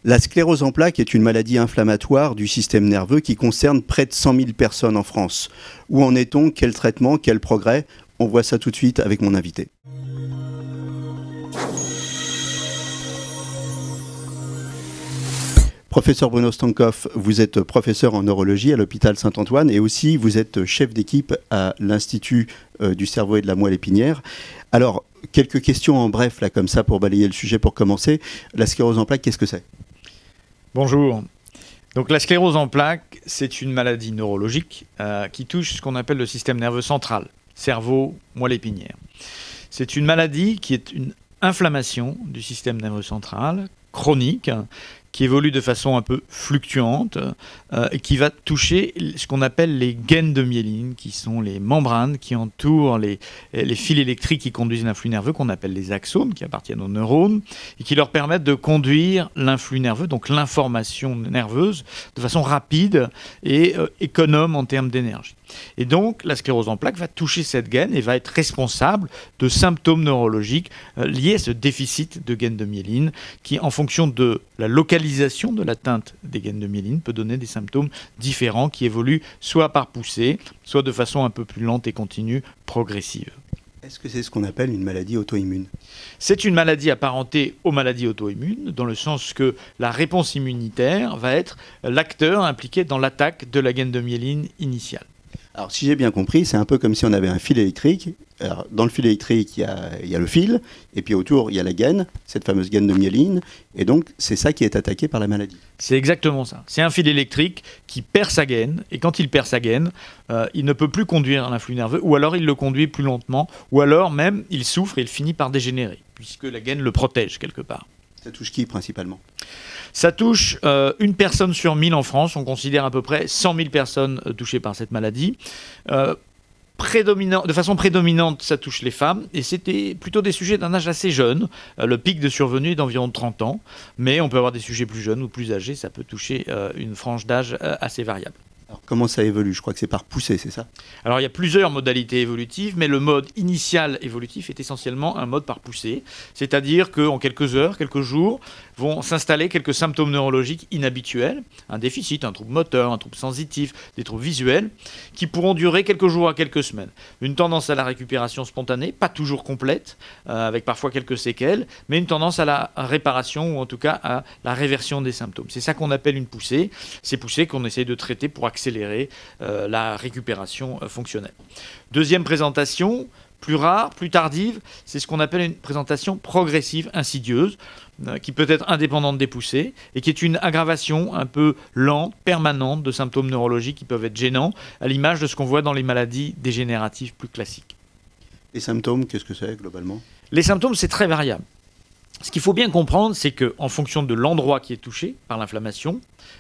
La sclérose en plaques est une maladie inflammatoire du système nerveux qui concerne près de 100 000 personnes en France. Où en est-on? Quel traitement? Quel progrès? On voit ça tout de suite avec mon invité. Professeur Bruno Stankoff, vous êtes professeur en neurologie à l'hôpital Saint-Antoine et aussi vous êtes chef d'équipe à l'Institut du cerveau et de la moelle épinière. Alors, quelques questions en bref, là, comme ça, pour balayer le sujet pour commencer. La sclérose en plaques, qu'est-ce que c'est? Bonjour. Donc la sclérose en plaques, c'est une maladie neurologique qui touche ce qu'on appelle le système nerveux central, cerveau, moelle épinière. C'est une maladie qui est une inflammation du système nerveux central, chronique, qui évolue de façon un peu fluctuante et qui va toucher ce qu'on appelle les gaines de myéline, qui sont les membranes qui entourent les fils électriques qui conduisent l'influx nerveux, qu'on appelle les axones, qui appartiennent aux neurones, et qui leur permettent de conduire l'influx nerveux, donc l'information nerveuse, de façon rapide et économe en termes d'énergie. Et donc, la sclérose en plaques va toucher cette gaine et va être responsable de symptômes neurologiques liés à ce déficit de gaines de myéline qui, en fonction de la localisation de l'atteinte des gaines de myéline, peut donner des symptômes différents qui évoluent soit par poussée, soit de façon un peu plus lente et continue, progressive. Est-ce que c'est ce qu'on appelle une maladie auto-immune? C'est une maladie apparentée aux maladies auto-immunes, dans le sens que la réponse immunitaire va être l'acteur impliqué dans l'attaque de la gaine de myéline initiale. Alors, si j'ai bien compris, c'est un peu comme si on avait un fil électrique. Alors, dans le fil électrique, il y a le fil, et puis autour, il y a la gaine, cette fameuse gaine de myéline, et donc c'est ça qui est attaqué par la maladie. C'est exactement ça. C'est un fil électrique qui perd sa gaine, et quand il perd sa gaine, il ne peut plus conduire l'influx nerveux, ou alors il le conduit plus lentement, ou alors même il souffre et il finit par dégénérer, puisque la gaine le protège quelque part. Ça touche qui principalement? Ça touche une personne sur 1000 en France. On considère à peu près 100 000 personnes touchées par cette maladie. De façon prédominante, ça touche les femmes. Et c'était plutôt des sujets d'un âge assez jeune. Le pic de survenue est d'environ 30 ans. Mais on peut avoir des sujets plus jeunes ou plus âgés. Ça peut toucher une frange d'âge assez variable. Alors, comment ça évolue? Je crois que c'est par poussée, c'est ça? Alors il y a plusieurs modalités évolutives, mais le mode initial évolutif est essentiellement un mode par poussée. C'est-à-dire qu'en quelques heures, quelques jours, vont s'installer quelques symptômes neurologiques inhabituels, un déficit, un trouble moteur, un trouble sensitif, des troubles visuels, qui pourront durer quelques jours à quelques semaines. Une tendance à la récupération spontanée, pas toujours complète, avec parfois quelques séquelles, mais une tendance à la réparation ou en tout cas à la réversion des symptômes. C'est ça qu'on appelle une poussée, ces poussées qu'on essaye de traiter pour accélérer la récupération fonctionnelle. Deuxième présentation, plus rare, plus tardive, c'est ce qu'on appelle une présentation progressive, insidieuse, qui peut être indépendante des poussées et qui est une aggravation un peu lente, permanente de symptômes neurologiques qui peuvent être gênants, à l'image de ce qu'on voit dans les maladies dégénératives plus classiques. Les symptômes, qu'est-ce que c'est globalement? Les symptômes, c'est très variable. Ce qu'il faut bien comprendre, c'est qu'en fonction de l'endroit qui est touché par l'inflammation,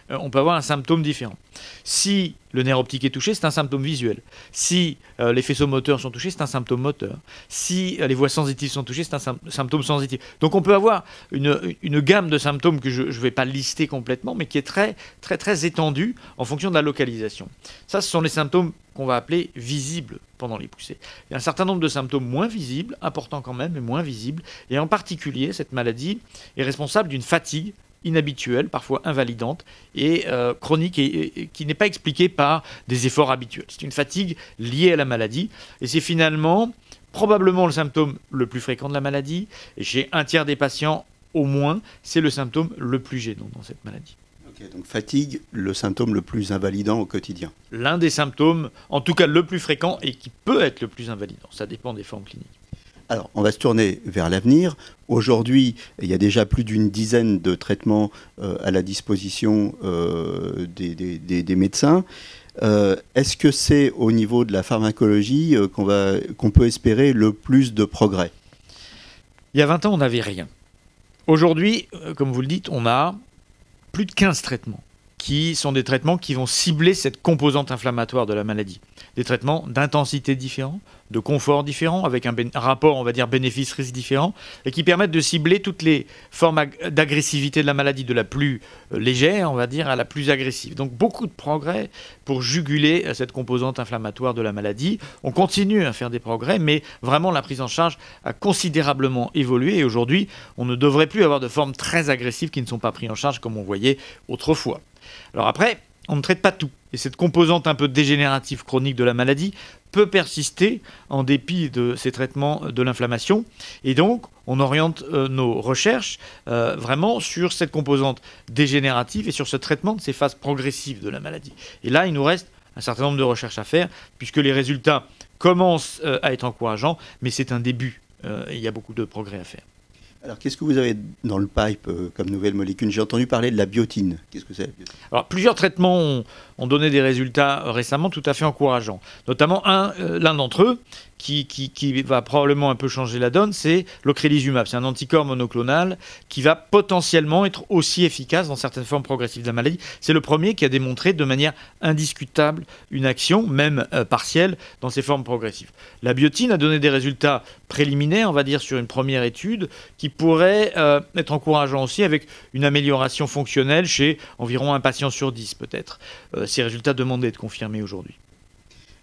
on peut avoir un symptôme différent. Si le nerf optique est touché, c'est un symptôme visuel. Si les faisceaux moteurs sont touchés, c'est un symptôme moteur. Si les voies sensitives sont touchées, c'est un symptôme sensitif. Donc on peut avoir une gamme de symptômes que je ne vais pas lister complètement, mais qui est très, très, très étendue en fonction de la localisation. Ça, ce sont les symptômes qu'on va appeler visibles pendant les poussées. Il y a un certain nombre de symptômes moins visibles, importants quand même, mais moins visibles. Et en particulier, cette maladie est responsable d'une fatigue inhabituelle, parfois invalidante et chronique et qui n'est pas expliquée par des efforts habituels. C'est une fatigue liée à la maladie et c'est finalement probablement le symptôme le plus fréquent de la maladie et chez un tiers des patients au moins, c'est le symptôme le plus gênant dans cette maladie. Ok, donc fatigue, le symptôme le plus invalidant au quotidien. L'un des symptômes, en tout cas le plus fréquent et qui peut être le plus invalidant. Ça dépend des formes cliniques. Alors, on va se tourner vers l'avenir. Aujourd'hui, il y a déjà plus d'une dizaine de traitements à la disposition des médecins. Est-ce que c'est au niveau de la pharmacologie qu'on peut espérer le plus de progrès? Il y a 20 ans, on n'avait rien. Aujourd'hui, comme vous le dites, on a plus de 15 traitements qui sont des traitements qui vont cibler cette composante inflammatoire de la maladie. Des traitements d'intensité différents, de confort différent, avec un rapport, on va dire, bénéfice-risque différent, et qui permettent de cibler toutes les formes d'agressivité de la maladie, de la plus légère, on va dire, à la plus agressive. Donc beaucoup de progrès pour juguler cette composante inflammatoire de la maladie. On continue à faire des progrès, mais vraiment la prise en charge a considérablement évolué, et aujourd'hui, on ne devrait plus avoir de formes très agressives qui ne sont pas prises en charge comme on voyait autrefois. Alors après, on ne traite pas tout. Et cette composante un peu dégénérative chronique de la maladie peut persister en dépit de ces traitements de l'inflammation. Et donc, on oriente nos recherches vraiment sur cette composante dégénérative et sur ce traitement de ces phases progressives de la maladie. Et là, il nous reste un certain nombre de recherches à faire, puisque les résultats commencent à être encourageants, mais c'est un début. Et il y a beaucoup de progrès à faire. Alors, qu'est-ce que vous avez dans le pipe comme nouvelle molécule? J'ai entendu parler de la biotine. Qu'est-ce que c'est, la biotine? Alors, plusieurs traitements ont donné des résultats récemment tout à fait encourageants. Notamment l'un d'entre eux, qui va probablement un peu changer la donne, c'est l'ocrelizumab. C'est un anticorps monoclonal qui va potentiellement être aussi efficace dans certaines formes progressives de la maladie. C'est le premier qui a démontré de manière indiscutable une action, même partielle, dans ces formes progressives. La biotine a donné des résultats préliminaires, on va dire, sur une première étude, qui pourrait être encourageant aussi, avec une amélioration fonctionnelle chez environ un patient sur 10 peut-être. Ces résultats demandent d'être confirmés aujourd'hui.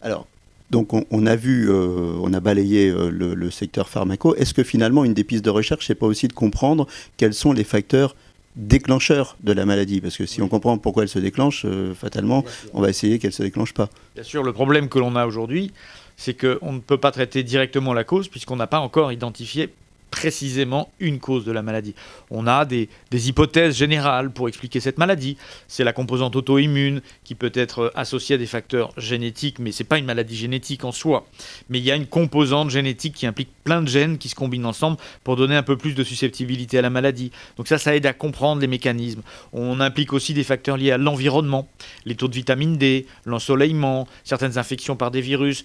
Alors, donc on a vu, on a balayé le secteur pharmaco. Est-ce que finalement, une des pistes de recherche, c'est pas aussi de comprendre quels sont les facteurs déclencheurs de la maladie? Parce que si on comprend pourquoi elle se déclenche, fatalement, on va essayer qu'elle ne se déclenche pas. Bien sûr, le problème que l'on a aujourd'hui, c'est qu'on ne peut pas traiter directement la cause, puisqu'on n'a pas encore identifié précisément une cause de la maladie. On a des hypothèses générales pour expliquer cette maladie. C'est la composante auto-immune qui peut être associée à des facteurs génétiques, mais ce n'est pas une maladie génétique en soi. Mais il y a une composante génétique qui implique plein de gènes qui se combinent ensemble pour donner un peu plus de susceptibilité à la maladie. Donc ça aide à comprendre les mécanismes. On implique aussi des facteurs liés à l'environnement, les taux de vitamine D, l'ensoleillement, certaines infections par des virus,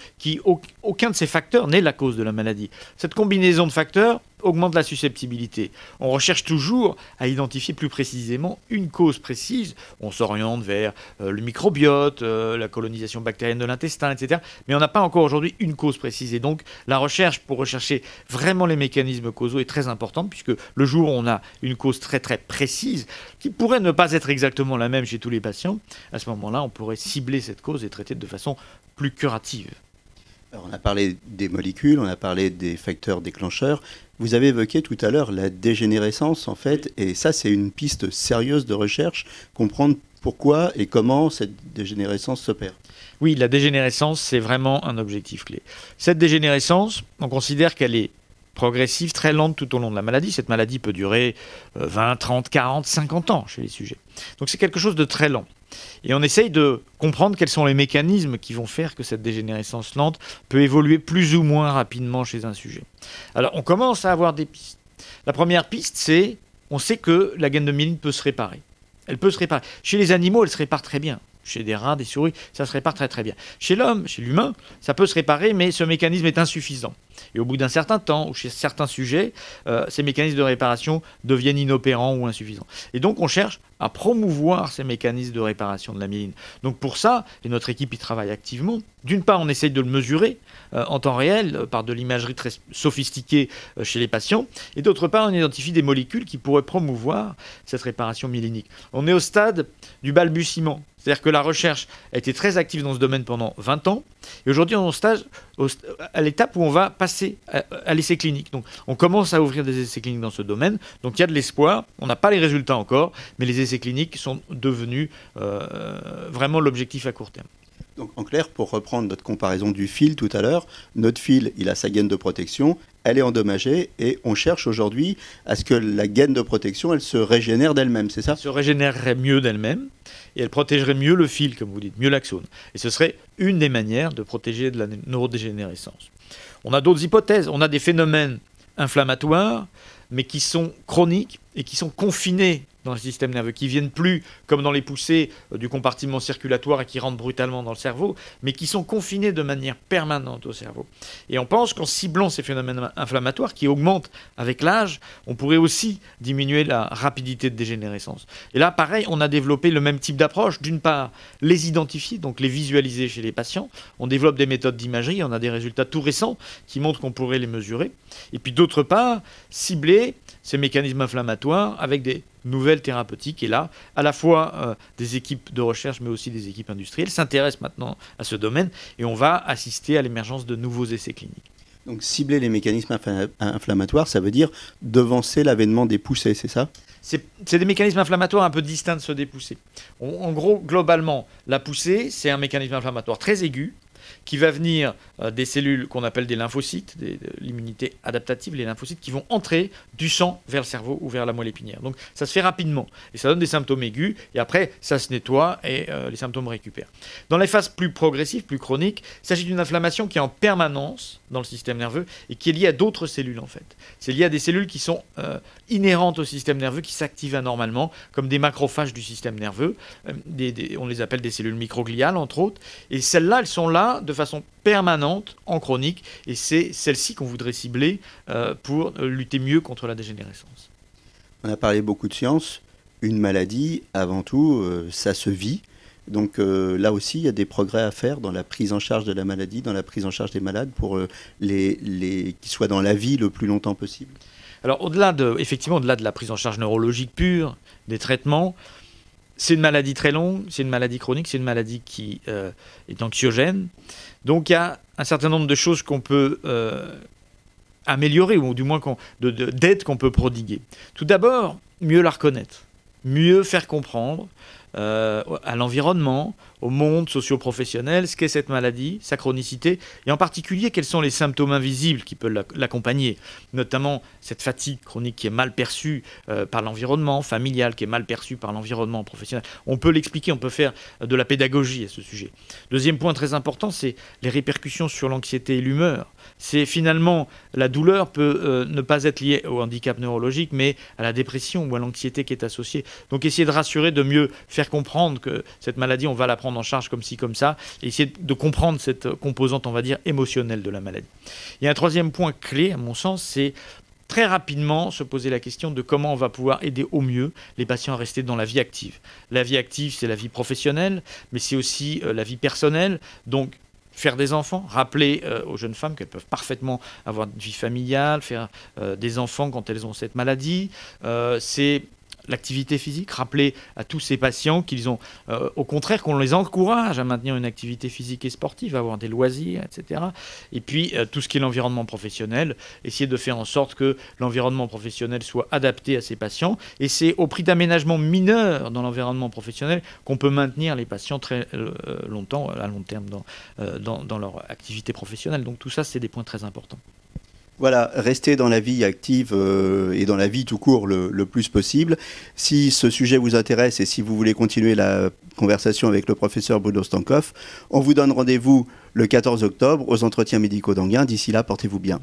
aucun de ces facteurs n'est la cause de la maladie. Cette combinaison de facteurs augmente la susceptibilité. On recherche toujours à identifier plus précisément une cause précise. On s'oriente vers le microbiote, la colonisation bactérienne de l'intestin, etc. Mais on n'a pas encore aujourd'hui une cause précise. Et donc, la recherche pour rechercher vraiment les mécanismes causaux est très importante, puisque le jour où on a une cause très très précise, qui pourrait ne pas être exactement la même chez tous les patients, à ce moment-là, on pourrait cibler cette cause et traiter de façon plus curative. Alors, on a parlé des molécules, on a parlé des facteurs déclencheurs. Vous avez évoqué tout à l'heure la dégénérescence, en fait, et ça, c'est une piste sérieuse de recherche, comprendre pourquoi et comment cette dégénérescence s'opère. Oui, la dégénérescence, c'est vraiment un objectif clé. Cette dégénérescence, on considère qu'elle est progressive, très lente tout au long de la maladie. Cette maladie peut durer 20, 30, 40, 50 ans chez les sujets. Donc c'est quelque chose de très lent. Et on essaye de comprendre quels sont les mécanismes qui vont faire que cette dégénérescence lente peut évoluer plus ou moins rapidement chez un sujet. Alors on commence à avoir des pistes. La première piste, c'est on sait que la gaine de myéline peut se réparer. Elle peut se réparer. Chez les animaux, elle se répare très bien. Chez des rats, des souris, ça se répare très très bien. Chez l'homme, chez l'humain, ça peut se réparer, mais ce mécanisme est insuffisant. Et au bout d'un certain temps, ou chez certains sujets, ces mécanismes de réparation deviennent inopérants ou insuffisants. Et donc on cherche à promouvoir ces mécanismes de réparation de la myéline. Donc pour ça, et notre équipe y travaille activement, d'une part on essaye de le mesurer en temps réel par de l'imagerie très sophistiquée chez les patients, et d'autre part on identifie des molécules qui pourraient promouvoir cette réparation myélinique. On est au stade du balbutiement. C'est-à-dire que la recherche a été très active dans ce domaine pendant 20 ans. Et aujourd'hui, on est à l'étape où on va passer à l'essai clinique. Donc, on commence à ouvrir des essais cliniques dans ce domaine. Donc, il y a de l'espoir. On n'a pas les résultats encore, mais les essais cliniques sont devenus vraiment l'objectif à court terme. Donc, en clair, pour reprendre notre comparaison du fil tout à l'heure, notre fil, il a sa gaine de protection, elle est endommagée et on cherche aujourd'hui à ce que la gaine de protection, elle se régénère d'elle-même, c'est ça? Elle se régénérerait mieux d'elle-même et elle protégerait mieux le fil, comme vous dites, mieux l'axone. Et ce serait une des manières de protéger de la neurodégénérescence. On a d'autres hypothèses. On a des phénomènes inflammatoires, mais qui sont chroniques et qui sont confinés dans le système nerveux, qui viennent plus, comme dans les poussées, du compartiment circulatoire et qui rentrent brutalement dans le cerveau, mais qui sont confinés de manière permanente au cerveau. Et on pense qu'en ciblant ces phénomènes inflammatoires qui augmentent avec l'âge, on pourrait aussi diminuer la rapidité de dégénérescence. Et là, pareil, on a développé le même type d'approche. D'une part, les identifier, donc les visualiser chez les patients. On développe des méthodes d'imagerie, on a des résultats tout récents qui montrent qu'on pourrait les mesurer. Et puis d'autre part, cibler ces mécanismes inflammatoires avec des nouvelles thérapeutiques. Et là, à la fois des équipes de recherche, mais aussi des équipes industrielles s'intéressent maintenant à ce domaine et on va assister à l'émergence de nouveaux essais cliniques. Donc cibler les mécanismes inflammatoires, ça veut dire devancer l'avènement des poussées, c'est ça ? C'est des mécanismes inflammatoires un peu distincts de ceux des poussées. En gros, globalement, la poussée, c'est un mécanisme inflammatoire très aigu qui va venir des cellules qu'on appelle des lymphocytes, de l'immunité adaptative, les lymphocytes qui vont entrer du sang vers le cerveau ou vers la moelle épinière. Donc ça se fait rapidement et ça donne des symptômes aigus et après ça se nettoie et les symptômes récupèrent. Dans les phases plus progressives, plus chroniques, il s'agit d'une inflammation qui est en permanence dans le système nerveux et qui est liée à d'autres cellules en fait. C'est lié à des cellules qui sont inhérentes au système nerveux, qui s'activent anormalement, comme des macrophages du système nerveux. On les appelle des cellules microgliales entre autres. Et celles-là, elles sont là de façon permanente, en chronique, et c'est celle-ci qu'on voudrait cibler pour lutter mieux contre la dégénérescence. On a parlé beaucoup de science. Une maladie, avant tout, ça se vit. Donc là aussi, il y a des progrès à faire dans la prise en charge de la maladie, dans la prise en charge des malades, pour qu'ils soient dans la vie le plus longtemps possible. Alors effectivement, au-delà de la prise en charge neurologique pure, des traitements, c'est une maladie très longue, c'est une maladie chronique, c'est une maladie qui est anxiogène. Donc il y a un certain nombre de choses qu'on peut améliorer, ou du moins d'aide qu'on peut prodiguer. Tout d'abord, mieux la reconnaître, mieux faire comprendre à l'environnement, au monde socio-professionnel, ce qu'est cette maladie, sa chronicité, et en particulier quels sont les symptômes invisibles qui peuvent l'accompagner, notamment cette fatigue chronique qui est mal perçue par l'environnement familial, qui est mal perçue par l'environnement professionnel. On peut l'expliquer, on peut faire de la pédagogie à ce sujet. Deuxième point très important, c'est les répercussions sur l'anxiété et l'humeur. C'est finalement, la douleur peut ne pas être liée au handicap neurologique, mais à la dépression ou à l'anxiété qui est associée. Donc essayer de rassurer, de mieux faire comprendre que cette maladie, on va la prendre en charge comme ci, comme ça, et essayer de comprendre cette composante, on va dire, émotionnelle de la maladie. Il y a un troisième point clé, à mon sens, c'est très rapidement se poser la question de comment on va pouvoir aider au mieux les patients à rester dans la vie active. La vie active, c'est la vie professionnelle, mais c'est aussi la vie personnelle, donc faire des enfants, rappeler aux jeunes femmes qu'elles peuvent parfaitement avoir une vie familiale, faire des enfants quand elles ont cette maladie, c'est l'activité physique, rappeler à tous ces patients qu'ils ont, au contraire, qu'on les encourage à maintenir une activité physique et sportive, à avoir des loisirs, etc. Et puis, tout ce qui est l'environnement professionnel, essayer de faire en sorte que l'environnement professionnel soit adapté à ces patients. Et c'est au prix d'aménagements mineurs dans l'environnement professionnel qu'on peut maintenir les patients très longtemps, à long terme, dans leur activité professionnelle. Donc tout ça, c'est des points très importants. Voilà, restez dans la vie active et dans la vie tout court le plus possible. Si ce sujet vous intéresse et si vous voulez continuer la conversation avec le professeur Bruno Stankoff, on vous donne rendez-vous le 14 octobre aux entretiens médicaux d'Anguin. D'ici là, portez-vous bien.